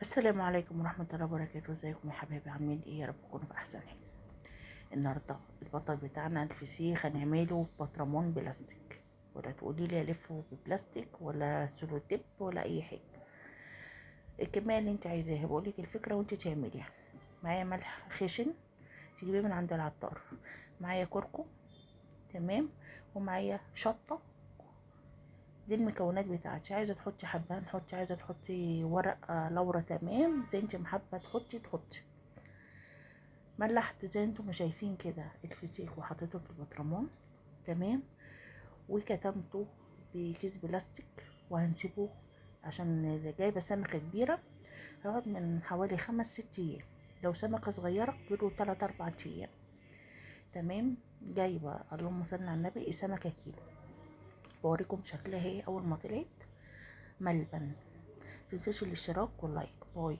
السلام عليكم ورحمة الله وبركاته. ازيكم يا حبايبي؟ عاملين ايه؟ يا رب تكونوا في احسن حال. النهارده البطل بتاعنا الفسيخ هنعمله في بطرمان بلاستيك، ولا تقولي لي الفه ببلاستيك ولا سولوتيب ولا اي حاجه. الكميه اللي انت عايزاها، بقولك الفكره وانت تعمليها. معايا ملح خشن تجيبيه من عند العطار، معايا كركم، تمام، ومعايا شطه. دي المكونات بتاعتي. عايزه تحطي حبهان حطي، عايزه تحطي ورق لورا، تمام، زي انت محبه تحطي. ملحت زي انتم ما شايفين كده الفسيخ وحطيته في البطرمان، تمام، وكتمته بكيس بلاستيك وهنسيبه عشان جايبه سمكه كبيره، هيقعد من حوالي 5 6 ايام. لو سمكه صغيره بيقولوا 3 4 ايام. تمام. جايبه اللهم صل على النبي سمكه كيلو. بوريكم شكلها ايه اول ما طلعت. ملبن. متنساش الاشتراك واللايك. باي.